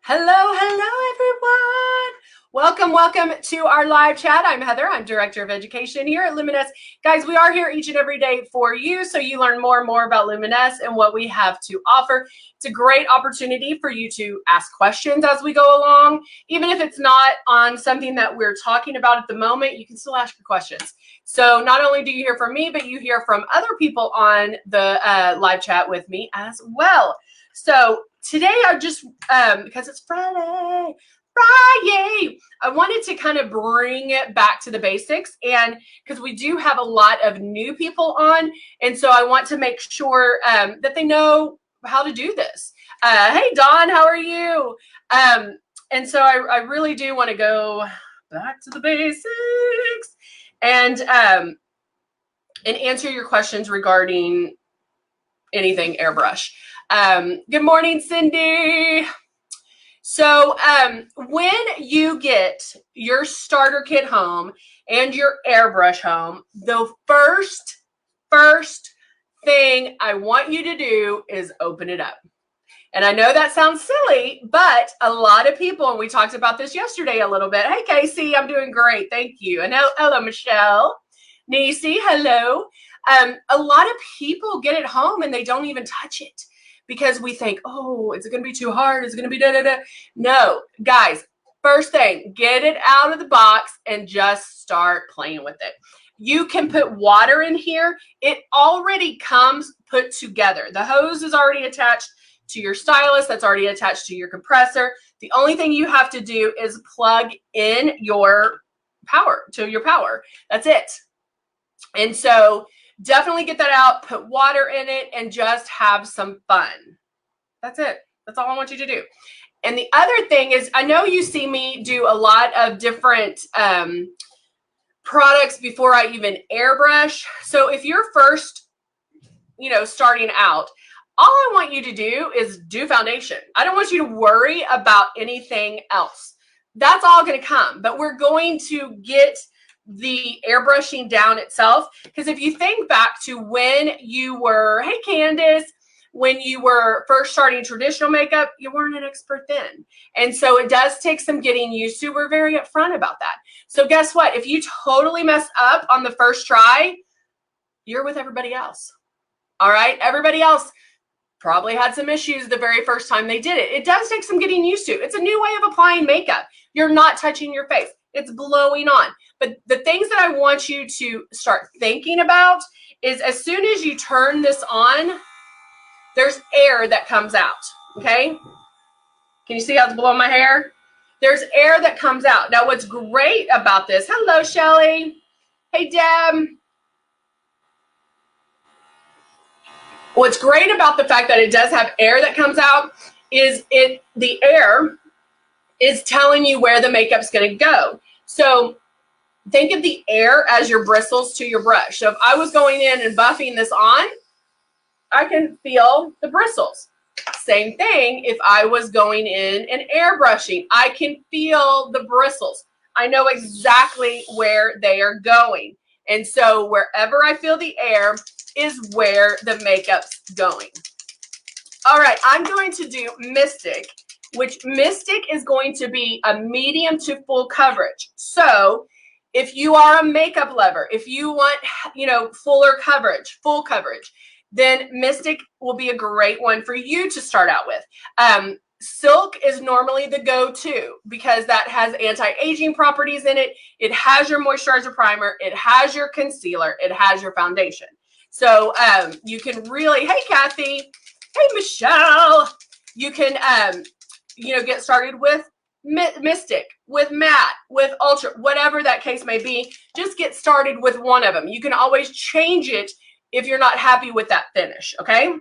Hello, everyone. Welcome to our live chat. I'm Heather. I'm Director of Education here at Luminess. Guys, we are here each and every day for you, so you learn more and more about Luminess and what we have to offer. It's a great opportunity for you to ask questions as we go along. Even if it's not on something that we're talking about at the moment, you can still ask your questions. So not only do you hear from me, but you hear from other people on the live chat with me as well. So today I just, because it's Friday, I wanted to kind of bring it back to the basics, and because we do have a lot of new people on, and so I want to make sure that they know how to do this. Hey, Dawn, how are you? And so I really do want to go back to the basics and answer your questions regarding anything airbrush. Good morning, Cindy. So when you get your starter kit home and your airbrush home, the first thing I want you to do is open it up. And I know that sounds silly, but a lot of people, and we talked about this yesterday a little bit. Hey, Casey, I'm doing great. Thank you. And hello, Michelle. Nisi, hello. A lot of people get it home and they don't even touch it because we think, oh, is it going to be too hard? Is it going to be da-da-da? No, guys, first thing, get it out of the box and just start playing with it. You can put water in here. It already comes put together. The hose is already attached to your stylus. That's already attached to your compressor. The only thing you have to do is plug in your power to your power. That's it. And so definitely get that out, put water in it, and just have some fun. That's it. That's all I want you to do. And the other thing is, I know you see me do a lot of different products before I even airbrush. So if you're first, starting out, all I want you to do is do foundation. I don't want you to worry about anything else. That's all going to come. But we're going to get the airbrushing down itself, because if you think back to when you were, hey Candace, when you were first starting traditional makeup, you weren't an expert then, and so it does take some getting used to. We're very upfront about that. So guess what, if you totally mess up on the first try, you're with everybody else. All right, everybody else probably had some issues the very first time they did it. It does take some getting used to. It's a new way of applying makeup. You're not touching your face. It's blowing on. But the things that I want you to start thinking about is, as soon as you turn this on, there's air that comes out, okay? Can you see how it's blowing my hair? There's air that comes out. Now, what's great about this, hello, Shelly. Hey, Deb. What's great about the fact that it does have air that comes out is the air is telling you where the makeup's going to go. So think of the air as your bristles to your brush. So if I was going in and buffing this on, I can feel the bristles. Same thing if I was going in and airbrushing, I can feel the bristles. I know exactly where they are going. And so wherever I feel the air is where the makeup's going. All right, I'm going to do Mystic, which Mystic is going to be a medium to full coverage. So if you are a makeup lover, if you want, full coverage, then Mystic will be a great one for you to start out with. Silk is normally the go-to because that has anti-aging properties in it. It has your moisturizer primer. It has your concealer. It has your foundation. So you can really, hey, Kathy, hey, Michelle, you can, get started with Mystic, with Matte, with Ultra, whatever that case may be. Just get started with one of them. You can always change it if you're not happy with that finish, okay?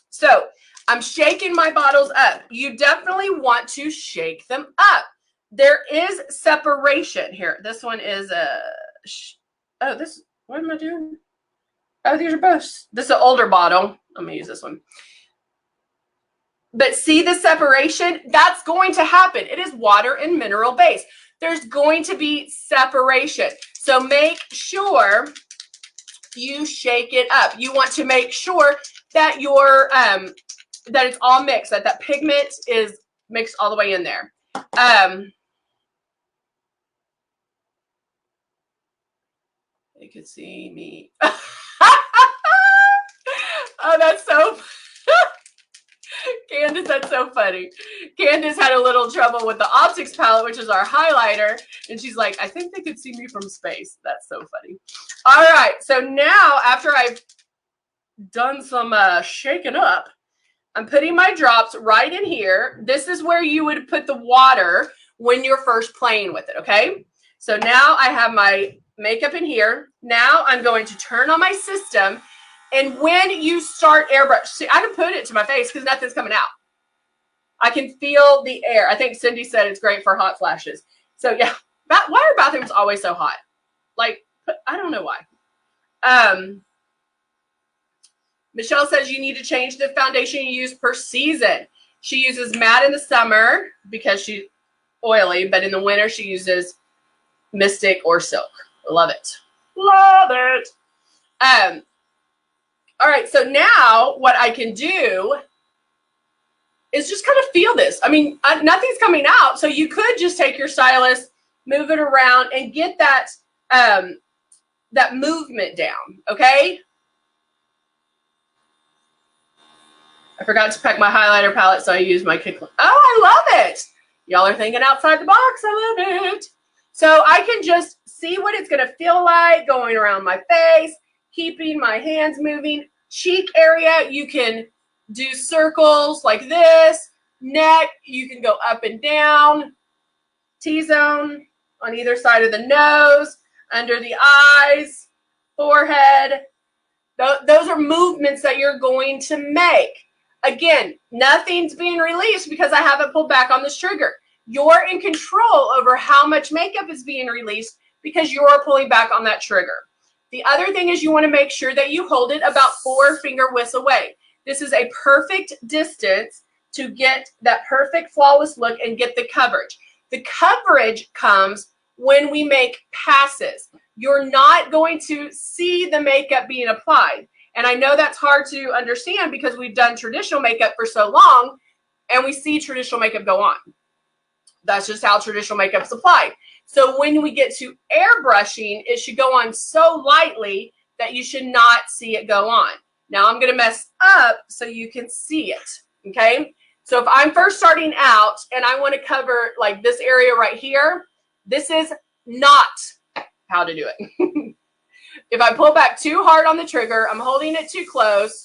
So I'm shaking my bottles up. You definitely want to shake them up. There is separation here. This one is what am I doing? Oh, these are both. This is an older bottle. I'm going to use this one. But see the separation? That's going to happen. It is water and mineral based. There's going to be separation. So make sure you shake it up. You want to make sure that your that it's all mixed, that pigment is mixed all the way in there. They could see me. Oh, that's so Candace, that's so funny. Candace had a little trouble with the optics palette, which is our highlighter, and she's like, I think they could see me from space. That's so funny. All right, so now after I've done some shaking up, I'm putting my drops right in here. This is where you would put the water when you're first playing with it, okay? So now I have my makeup in here. Now I'm going to turn on my system. And when you start airbrush, see, I can put it to my face because nothing's coming out. I can feel the air. I think Cindy said it's great for hot flashes. So yeah, why are bathrooms always so hot? Like, I don't know why. Michelle says you need to change the foundation you use per season. She uses matte in the summer because she's oily, but in the winter she uses Mystic or Silk. Love it. Love it. All right, so now what I can do is just kind of feel this. I mean, nothing's coming out, so you could just take your stylus, move it around, and get that that movement down, okay? I forgot to pack my highlighter palette, so I used my Kick. Oh, I love it. Y'all are thinking outside the box. I love it. So I can just see what it's going to feel like going around my face, keeping my hands moving. Cheek area, you can do circles like this. Neck, you can go up and down. T-zone on either side of the nose, under the eyes, forehead. Those are movements that you're going to make. Again, nothing's being released because I haven't pulled back on this trigger. You're in control over how much makeup is being released because you're pulling back on that trigger. The other thing is you want to make sure that you hold it about 4 finger widths away. This is a perfect distance to get that perfect flawless look and get the coverage. The coverage comes when we make passes. You're not going to see the makeup being applied. And I know that's hard to understand because we've done traditional makeup for so long and we see traditional makeup go on. That's just how traditional makeup is applied. So when we get to airbrushing, it should go on so lightly that you should not see it go on. Now I'm going to mess up so you can see it, okay? So if I'm first starting out and I want to cover like this area right here, this is not how to do it. If I pull back too hard on the trigger, I'm holding it too close.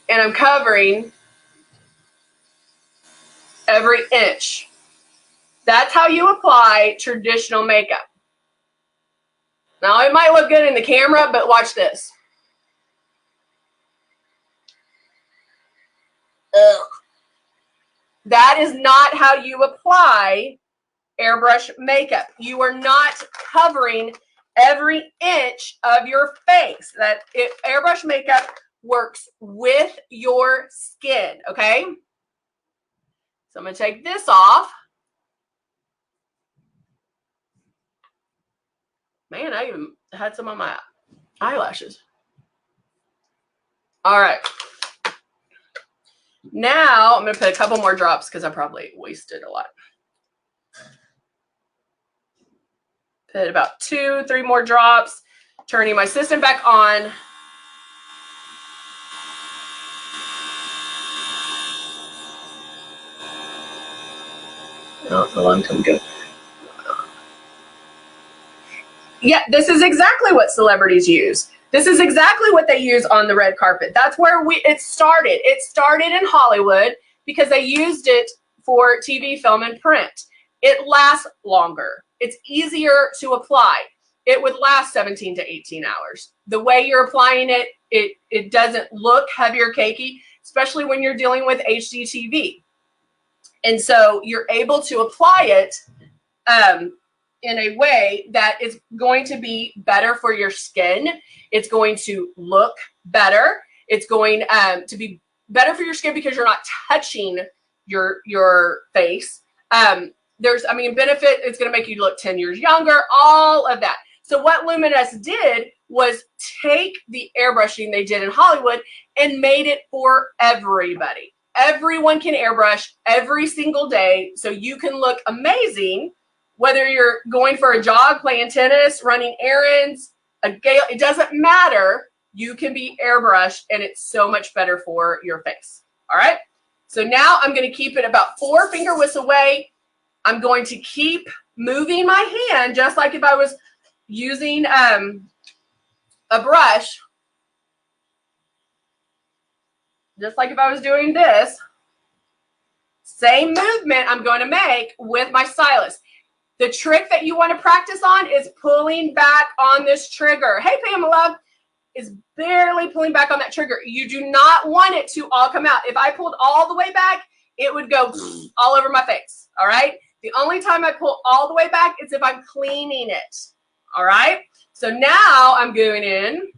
And I'm covering every inch. That's how you apply traditional makeup. Now, it might look good in the camera, but watch this. Ugh. That is not how you apply airbrush makeup. You are not covering every inch of your face. Airbrush makeup works with your skin, okay? So I'm going to take this off. Man, I even had some on my eyelashes. All right. Now I'm going to put a couple more drops because I probably wasted a lot. Put about 2-3 more drops. Turning my system back on. Oh, the line come good. Yeah, this is exactly what celebrities use. This is exactly what they use on the red carpet. That's where it started. It started in Hollywood because they used it for TV, film, and print. It lasts longer. It's easier to apply. It would last 17 to 18 hours. The way you're applying it, it doesn't look heavy or cakey, especially when you're dealing with HD TV. And so you're able to apply it in a way that is going to be better for your skin. It's going to look better. It's going to be better for your skin because you're not touching your face. Benefit, it's going to make you look 10 years younger, all of that. So what Luminess did was take the airbrushing they did in Hollywood and made it for everybody. Everyone can airbrush every single day, so you can look amazing, whether you're going for a jog, playing tennis, running errands, a gala, it doesn't matter. You can be airbrushed, and it's so much better for your face. All right? So now I'm going to keep it about 4 finger widths away. I'm going to keep moving my hand just like if I was using a brush. Just like if I was doing this. Same movement I'm going to make with my stylus. The trick that you want to practice on is pulling back on this trigger. Hey, Pamela, is barely pulling back on that trigger. You do not want it to all come out. If I pulled all the way back, it would go all over my face, all right? The only time I pull all the way back is if I'm cleaning it, all right? So now I'm going in,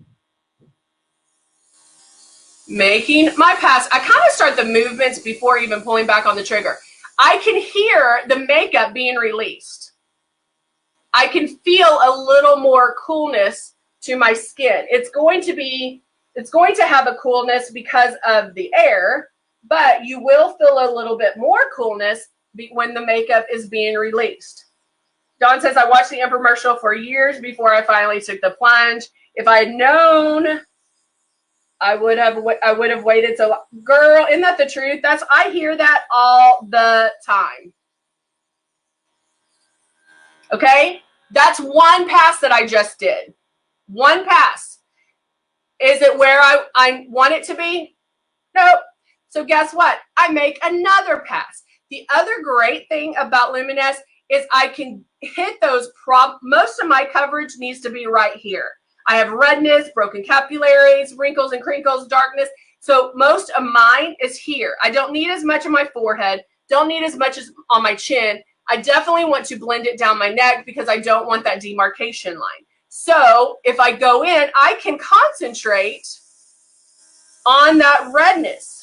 making my pass. I kind of start the movements before even pulling back on the trigger. I can hear the makeup being released. I can feel a little more coolness to my skin. It's going to have a coolness because of the air, but you will feel a little bit more coolness when the makeup is being released. Dawn says, I watched the infomercial for years before I finally took the plunge. If I had known, I would have waited so long. Girl, isn't that the truth? I hear that all the time. Okay? That's one pass that I just did. One pass. Is it where I want it to be? Nope. So guess what? I make another pass. The other great thing about Luminess is I can hit those. Most of my coverage needs to be right here. I have redness, broken capillaries, wrinkles and crinkles, darkness. So most of mine is here. I don't need as much on my forehead. Don't need as much as on my chin. I definitely want to blend it down my neck because I don't want that demarcation line. So if I go in, I can concentrate on that redness.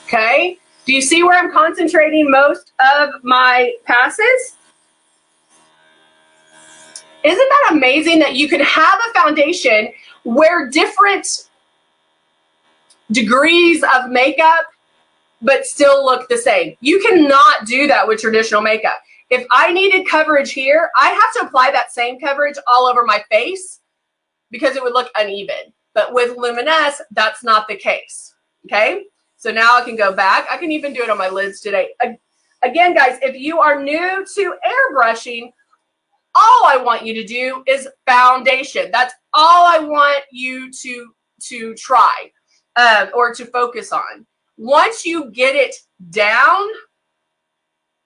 Okay, do you see where I'm concentrating most of my passes? Isn't that amazing that you can have a foundation where different degrees of makeup but still look the same? You cannot do that with traditional makeup. If I needed coverage here, I have to apply that same coverage all over my face because it would look uneven. But with Luminess, that's not the case, okay? So now I can go back. I can even do it on my lids today. Again, guys, if you are new to airbrushing, all I want you to do is foundation. That's all I want you to try or to focus on. Once you get it down,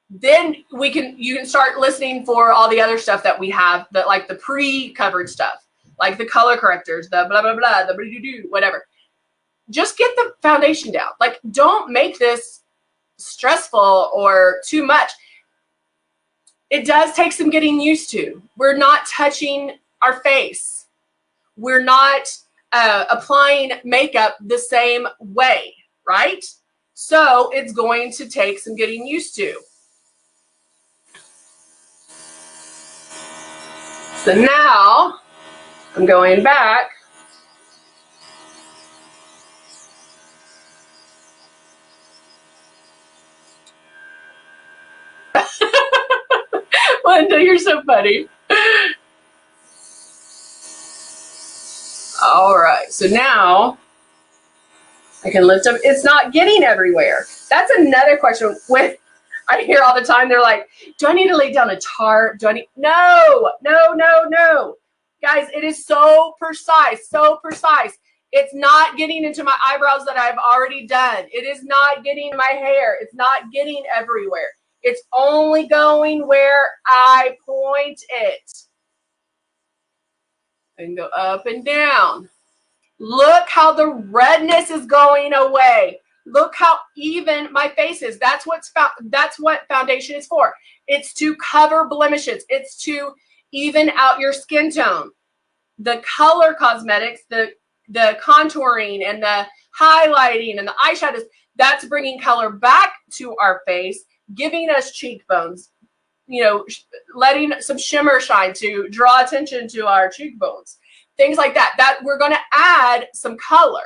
then you can start listening for all the other stuff that we have, that like the pre-covered stuff, like the color correctors, the blah, blah, blah, the blah, whatever. Just get the foundation down. Like, don't make this stressful or too much. It does take some getting used to. We're not touching our face. We're not applying makeup the same way, right? So it's going to take some getting used to. So now I'm going back. Linda, you're so funny. All right, so now I can lift up. It's not getting everywhere. That's another question. When I hear all the time, they're like, do I need to lay down a tarp? Do I need? No, no, no, no. Guys, it is so precise, so precise. It's not getting into my eyebrows that I've already done. It is not getting my hair. It's not getting everywhere. It's only going where I point it. And go up and down. Look how the redness is going away. Look how even my face is. That's what foundation is for. It's to cover blemishes. It's to even out your skin tone. the color cosmetics, the contouring and the highlighting and the eyeshadows, that's bringing color back to our face, giving us cheekbones, you know, letting some shimmer shine to draw attention to our cheekbones, things like that, that we're going to add some color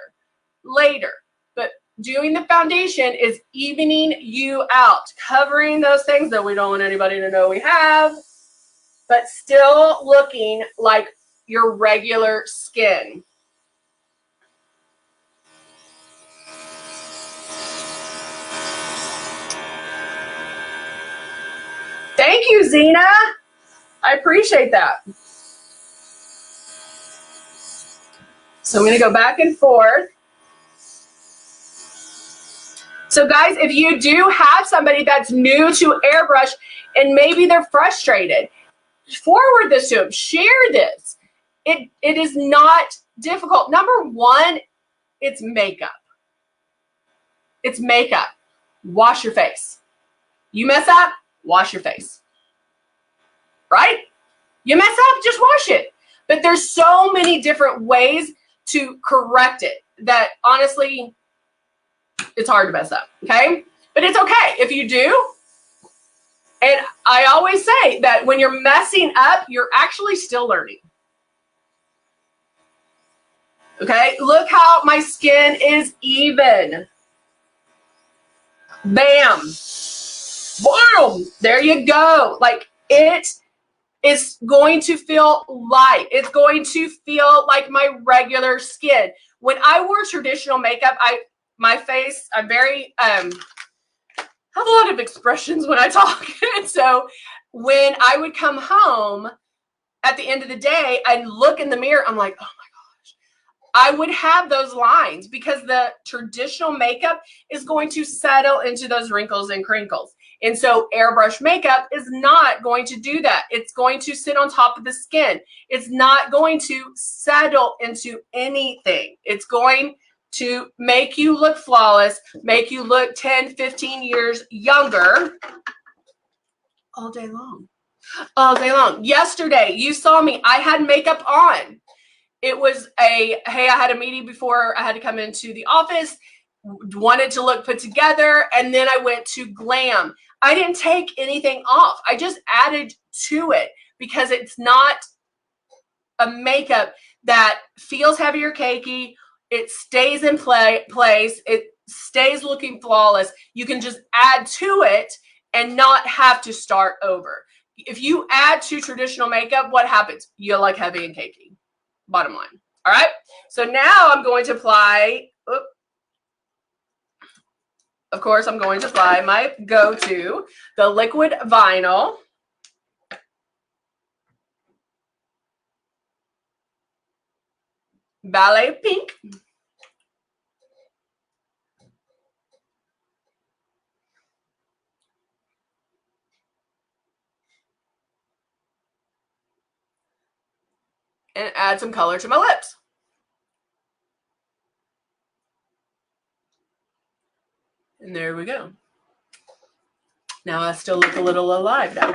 later. But doing the foundation is evening you out, covering those things that we don't want anybody to know we have, but still looking like your regular skin. Thank you, Zena. I appreciate that. So I'm going to go back and forth. So guys, if you do have somebody that's new to airbrush and maybe they're frustrated, forward this to them, share this. It is not difficult. Number one, it's makeup. It's makeup. Wash your face. You mess up, wash your face. Right? You mess up, just wash it. But there's so many different ways to correct it that honestly, it's hard to mess up, okay? But it's okay if you do. And I always say that when you're messing up, you're actually still learning. Okay, look how my skin is even. Bam. Boom. There you go. Like, it is going to feel light. It's going to feel like my regular skin. When I wore traditional makeup, my face, I'm very, have a lot of expressions when I talk. So when I would come home at the end of the day and look in the mirror, I'm like, oh my gosh, I would have those lines because the traditional makeup is going to settle into those wrinkles and crinkles. And so airbrush makeup is not going to do that. It's going to sit on top of the skin. It's not going to settle into anything. It's going to make you look flawless, make you look 10, 15 years younger all day long. All day long. Yesterday, you saw me. I had makeup on. It was hey, I had a meeting before I had to come into the office, wanted to look put together, and then I went to glam. I didn't take anything off. I just added to it because it's not a makeup that feels heavy or cakey. It stays in place. It stays looking flawless. You can just add to it and not have to start over. If you add to traditional makeup, what happens? You look heavy and cakey. Bottom line. All right. So now I'm going to apply. Of course, I'm going to apply my go-to, the liquid vinyl. Ballet Pink. And add some color to my lips. And there we go. Now I still look a little alive now.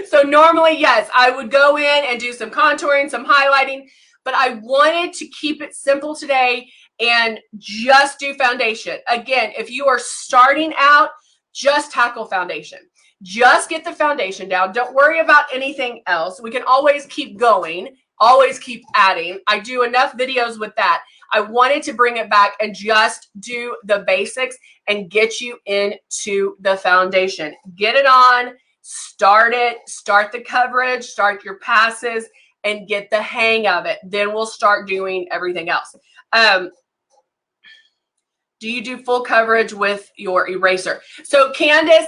So normally, yes, I would go in and do some contouring, some highlighting, but I wanted to keep it simple today and just do foundation. Again, if you are starting out, just tackle foundation. Just get the foundation down. Don't worry about anything else. We can always keep going, always keep adding. I do enough videos with that. I wanted to bring it back and just do the basics and get you into the foundation. Get it on, start it, start the coverage, start your passes, and get the hang of it. Then we'll start doing everything else. Do you do full coverage with your eraser? So Candace,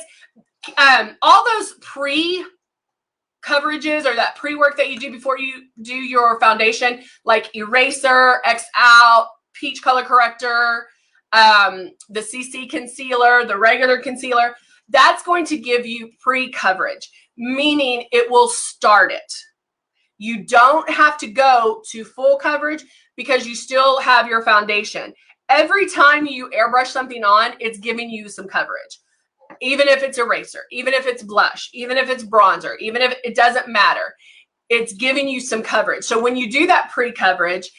all those pre-coverages or that pre-work that you do before you do your foundation, like eraser, X out, peach color corrector, the CC concealer, the regular concealer, that's going to give you pre-coverage, meaning it will start it. You don't have to go to full coverage because you still have your foundation. Every time you airbrush something on, it's giving you some coverage. Even if it's eraser, even if it's blush, even if it's bronzer, even if it doesn't matter. it's giving you some coverage. So when you do that pre-coverage,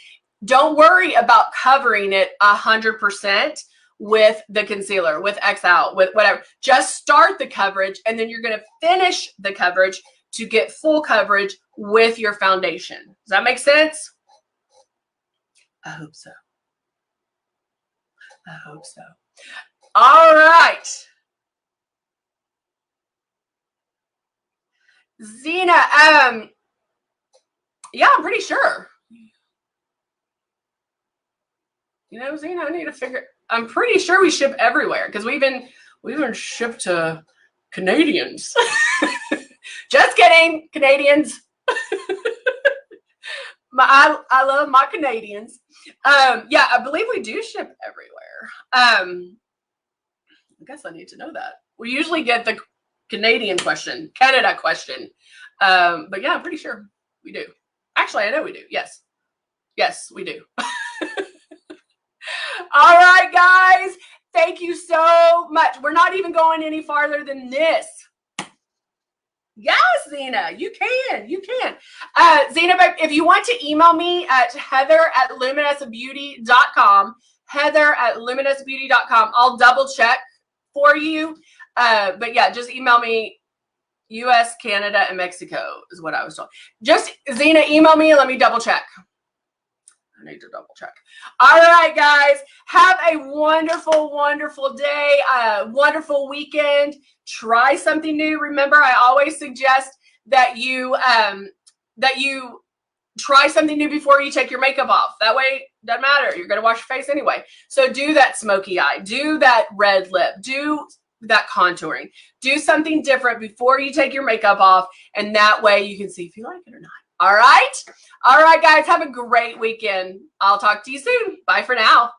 don't worry about covering it 100% with the concealer, with X Out, with whatever. Just start the coverage, and then you're going to finish the coverage to get full coverage with your foundation. Does that make sense? I hope so. I hope so. All right. Zena, yeah, I'm pretty sure. You know, Zena, I need to figure. I'm pretty sure we ship everywhere because we even shipped to Canadians. Just kidding, Canadians. I love my Canadians. Yeah, I believe we do ship everywhere. I guess I need to know that. We usually get the Canadian question, Canada question. But yeah, I'm pretty sure we do. Actually, I know we do. Yes. Yes, we do. All right, guys. Thank you so much. We're not even going any farther than this. Yes, Zena, you can. You can. Zena, if you want to email me at heather@luminessbeauty.com, heather@luminessbeauty.com, I'll double check for you. But yeah, just email me. US, Canada, and Mexico is what I was told. Just, Zena, email me and let me double check. I need to double check. All right, guys. Have a wonderful, wonderful day, wonderful weekend. Try something new. Remember, I always suggest that you try something new before you take your makeup off. That way, it doesn't matter. You're going to wash your face anyway. So do that smoky eye. Do that red lip. Do that contouring. Do something different before you take your makeup off, and that way you can see if you like it or not. All right? All right, guys. Have a great weekend. I'll talk to you soon. Bye for now.